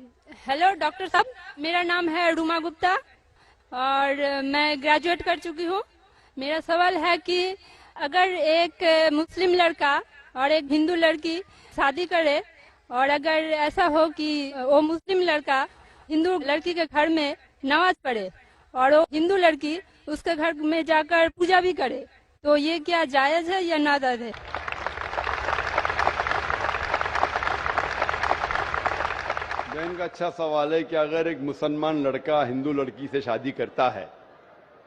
Hello doctor साहब, मेरा नाम है रूमा गुप्ता और मैं ग्रेजुएट कर चुकी हूँ। मेरा सवाल है कि अगर एक मुस्लिम लड़का और एक हिंदू लड़की शादी करे और अगर ऐसा हो कि वो मुस्लिम लड़का हिंदू लड़की के घर में नमाज पढ़े और वो हिंदू लड़की उसके घर में जाकर पूजा भी करे, तो ये क्या जायज है या नाजायज है? बहन का अच्छा सवाल है कि अगर एक मुसलमान लड़का हिंदू लड़की से शादी करता है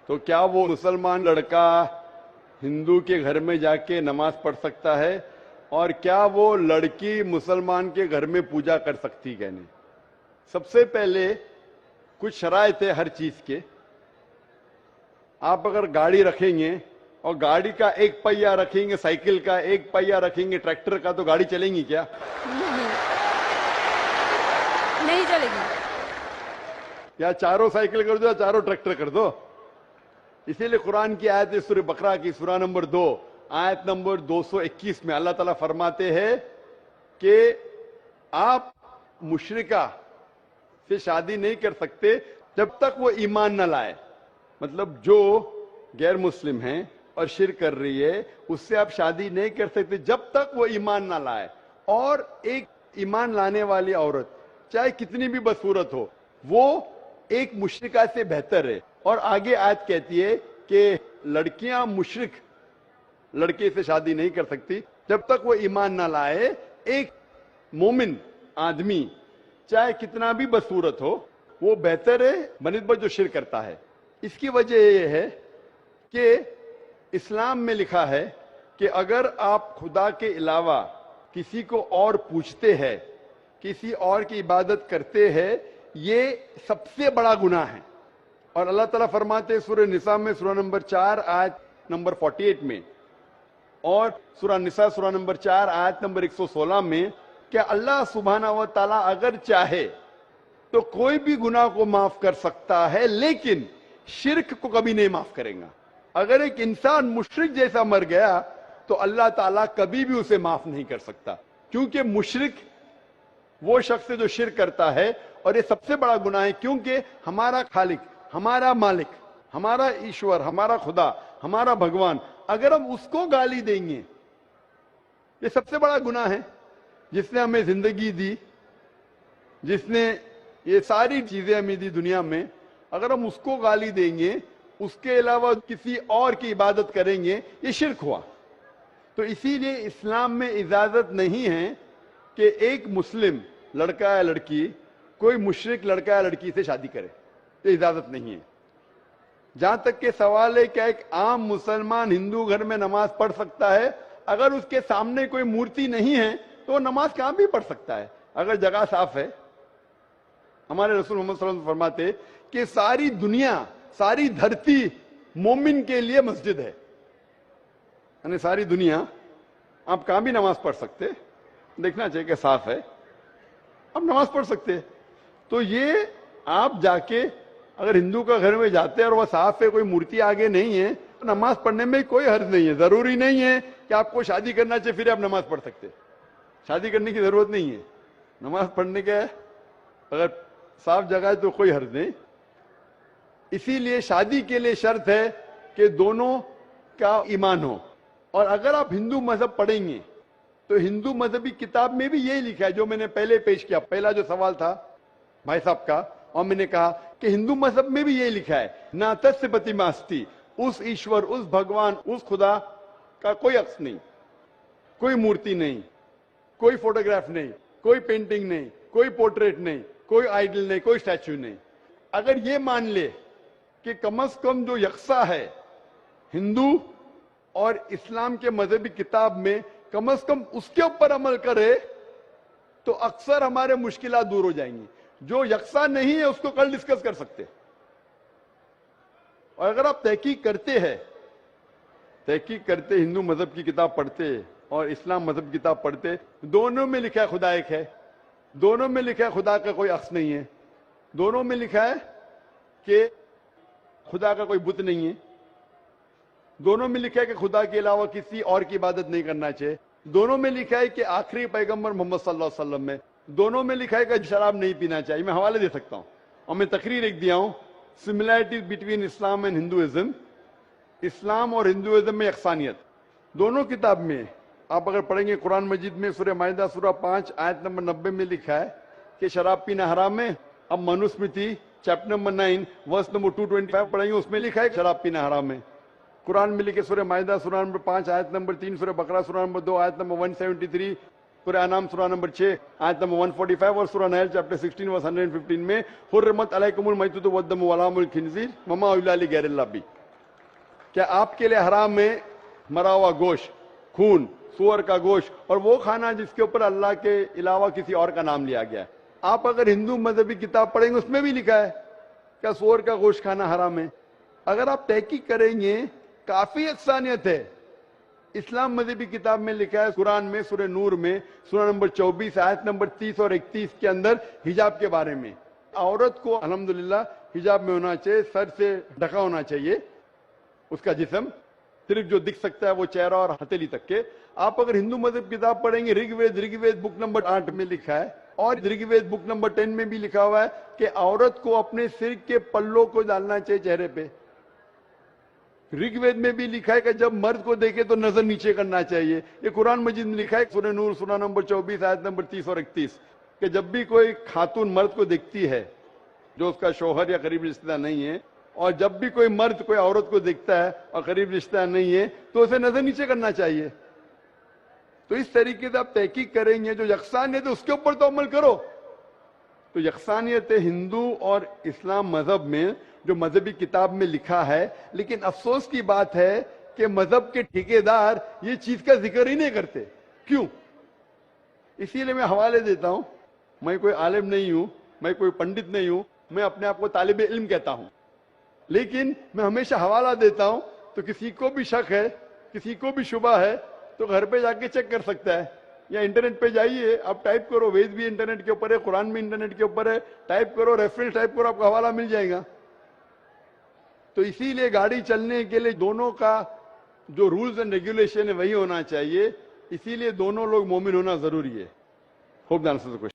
तो क्या वो मुसलमान लड़का हिंदू के घर में जाके नमाज पढ़ सकता है और क्या वो लड़की मुसलमान के घर में पूजा कर सकती है? नहीं। सबसे पहले कुछ शराइत है हर चीज के। आप अगर गाड़ी रखेंगे और गाड़ी का एक पहिया रखेंगे, साइकिल का एक पहिया रखेंगे, ट्रैक्टर का, तो गाड़ी चलेंगी क्या? नहीं चलेगी। या चारों साइकिल कर दो या चारों ट्रैक्टर कर दो। इसीलिए कुरान की आयत है सूरह बकरा की सूरा नंबर 2 आयत नंबर 221 में अल्लाह ताला फरमाते हैं कि आप मुशरिका से शादी नहीं कर सकते जब तक वो ईमान न लाए। मतलब जो गैर मुस्लिम है और शिर्क कर रही है उससे आप शादी नहीं कर सकते जब तक वो ईमान ना लाए। और एक ईमान लाने वाली औरत चाहे कितनी भी बदसूरत हो वो एक मुशरिका से बेहतर है। और आगे आयत कहती है कि लड़कियां मुशरिक लड़के से शादी नहीं कर सकती जब तक वो ईमान ना लाए। एक मोमिन आदमी चाहे कितना भी बदसूरत हो वो बेहतर है बनिस्बत जो शिर्क करता है। इसकी वजह यह है कि इस्लाम में लिखा है कि अगर आप खुदा के अलावा किसी को और पूछते हैं, किसी और की इबादत करते हैं, ये सबसे बड़ा गुनाह है। और अल्लाह ताला फरमाते हैं सूरह निसा में सूरा नंबर 4 आयत नंबर 48 में और सूरा निसा सूरा नंबर 4 आयत नंबर 116 में कि अल्लाह सुब्हाना व तआला अगर चाहे तो कोई भी गुनाह को माफ कर सकता है लेकिन शिर्क को कभी नहीं माफ करेगा। अगर एक इंसान मुशरिक जैसा मर गया तो अल्लाह ताला कभी भी उसे माफ नहीं कर सकता, क्योंकि मुशरिक वो शख्स है जो शिर्क करता है। और ये सबसे बड़ा गुनाह है क्योंकि हमारा खालिक, हमारा मालिक, हमारा ईश्वर, हमारा खुदा, हमारा भगवान, अगर हम उसको गाली देंगे, ये सबसे बड़ा गुनाह है। जिसने हमें जिंदगी दी, जिसने ये सारी चीजें हमें दी दुनिया में, अगर हम उसको गाली देंगे, उसके अलावा किसी और की इबादत करेंगे, ये शिर्क हुआ। तो इसीलिए इस्लाम में इजाजत नहीं है कि एक मुस्लिम लड़का या लड़की कोई मुशरिक लड़का या लड़की से शादी करे, तो इजाजत नहीं है। जहां तक के सवाल है क्या एक आम मुसलमान हिंदू घर में नमाज पढ़ सकता है? अगर उसके सामने कोई मूर्ति नहीं है तो वो नमाज कहां भी पढ़ सकता है अगर जगह साफ है। हमारे रसूल मोहम्मद सल्लल्लाहु अलैहि वसल्लम फरमाते कि सारी दुनिया, सारी धरती मोमिन के लिए मस्जिद है। यानी सारी दुनिया आप कहां भी नमाज पढ़ सकते, देखना चाहिए कि साफ है, आप नमाज पढ़ सकते। तो ये आप जाके अगर हिंदू का घर में जाते हैं और वह साफ है, कोई मूर्ति आगे नहीं है, तो नमाज पढ़ने में कोई हर्ज नहीं है। जरूरी नहीं है कि आपको शादी करना चाहिए फिर आप नमाज पढ़ सकते। शादी करने की जरूरत नहीं है, नमाज पढ़ने के अगर साफ जगह है तो कोई हर्ज नहीं। इसीलिए शादी के लिए शर्त है कि दोनों का ईमान हो। और अगर आप हिंदू मजहब पढ़ेंगे तो हिंदू मजहबी किताब में भी यही लिखा है जो मैंने पहले पेश किया, पहला जो सवाल था भाई साहब का, और मैंने कहा कि हिंदू मजहब में भी यही लिखा है, ना तस्य प्रतिमास्ति, उस ईश्वर, उस भगवान, उस खुदा का कोई अक्स नहीं, कोई मूर्ति नहीं, कोई फोटोग्राफ नहीं, कोई पेंटिंग नहीं, कोई पोर्ट्रेट नहीं, कोई आइडल नहीं, कोई स्टैच्यू नहीं। अगर ये मान ले कि कम से कम जो यकसा है हिंदू और इस्लाम के मजहबी किताब में, कम से कम उसके ऊपर अमल करे तो अक्सर हमारे मुश्किलात दूर हो जाएंगी। जो यकसा नहीं है उसको कल डिस्कस कर सकते। और अगर आप तहकीक करते हिंदू मजहब की किताब पढ़ते और इस्लाम मजहब की किताब पढ़ते, दोनों में लिखा है खुदा एक है, दोनों में लिखा है खुदा का कोई अक्स नहीं है, दोनों में लिखा है कि खुदा का कोई बुत नहीं है, दोनों में लिखा है कि खुदा के अलावा किसी और की इबादत नहीं करना चाहिए, दोनों में लिखा है कि आखिरी पैगंबर मोहम्मद सल्लल्लाहु अलैहि वसल्लम में دونوں میں لکھا ہے کہ شراب نہیں پینا چاہیے. میں حوالے دے سکتا ہوں اور میں تقریر ایک دیا ہوں, similarities between Islam and Hinduism. اسلام اور ہندوازم میں یکسانیت دونوں کتاب میں. آپ اگر پڑھیں گے قرآن مجید میں سورہ مائدہ سورہ 5 آیت نمبر 90 میں لکھا ہے کہ شراب پینا حرام ہے. اب Manusmriti chapter number 9 verse number 225 پڑھیں گے, اس میں لکھا ہے کہ شراب پینا حرام ہے. قرآن میں لکھے سورہ مائدہ سورہ نمبر 5 آیت نمبر 3, سورہ بقرہ سورہ نمبر 2 آیت نمبر 173, سورہ انعام سورہ نمبر 6 آیت نمبر 145 اور سورہ نحل چیپٹر 16 ورس 115 میں حرمت علیکم المیتۃ والدم ولحم الخنزیر وما اہل لغیر اللہ بھی. کیا آپ کے لیے حرام ہے مرا ہوا گوشت, خون, سور کا گوشت اور وہ کھانا جس کے اوپر اللہ کے علاوہ کسی اور کا نام لیا گیا ہے. آپ اگر ہندو مذہبی کتاب پڑھیں گے اس میں بھی لکھا ہے کیا سور کا گوشت کھانا حرام ہے. اگر آپ تحقیق کریں گے کافی یکسانیت ہے. اسلام مذہبی کتاب میں لکھا ہے قرآن میں سورہ نور میں سورہ نمبر 24 آیت نمبر 30 اور 31 کے اندر حجاب کے بارے میں. عورت کو الحمدللہ حجاب میں ہونا چاہیے, سر سے ڈھکا ہونا چاہیے اس کا جسم, صرف جو دکھ سکتا ہے وہ چہرہ اور ہتھیلی تک کے. آپ اگر ہندو مذہب کتاب پڑھیں گے رگ وید بک نمبر 8 میں لکھا ہے اور رگ وید بک نمبر 10 میں بھی لکھا ہوا ہے کہ عورت کو اپنے سر کے پلوں کو ڈالنا چاہیے چہرے پہ. رگ وید میں بھی لکھا ہے کہ جب مرد کو دیکھے تو نظر نیچے کرنا چاہیے. یہ قرآن مجید میں لکھا ہے سورہ نور سورہ نمبر 24 آیت نمبر 30 اور 31 کہ جب بھی کوئی خاتون مرد کو دیکھتی ہے جو اس کا شوہر یا قریب رشتہ دار نہیں ہے, اور جب بھی کوئی مرد کوئی عورت کو دیکھتا ہے اور قریب رشتہ دار نہیں ہے تو اسے نظر نیچے کرنا چاہیے. تو اس طریقے سے آپ تحقیق کریں گے جو یکسانیت ہے اس کے اوپر تو عمل کرو. تو یکسانیت ہندو اور اسلام مذہب میں جو مذہبی کتاب میں لکھا ہے, لیکن افسوس کی بات ہے کہ مذہب کے ٹھیکیدار یہ چیز کا ذکر ہی نہیں کرتے. کیوں؟ اسی لیے میں حوالے دیتا ہوں. میں کوئی عالم نہیں ہوں, میں کوئی پنڈت نہیں ہوں, میں اپنے آپ کو طالب علم کہتا ہوں, لیکن میں ہمیشہ حوالہ دیتا ہوں. تو کسی کو بھی شک ہے, کسی کو بھی شبہ ہے تو گھر پہ جا کے چیک کر سکتا ہے, یا انٹرنیٹ پہ جائیے, آپ ٹائپ کرو, وید بھی انٹرنیٹ کے اوپر ہے, قرآن بھی انٹرنیٹ کے اوپر ہے, ٹائپ کرو, ریفرنس ٹائپ کرو, آپ کو حوالہ مل جائے گا. تو اسی لیے گاڑی چلنے کے لیے دونوں کا جو رولز اینڈ ریگولیشن ہے وہی ہونا چاہیے. اسی لیے دونوں لوگ مومن ہونا ضروری ہے. Hope the answers the question.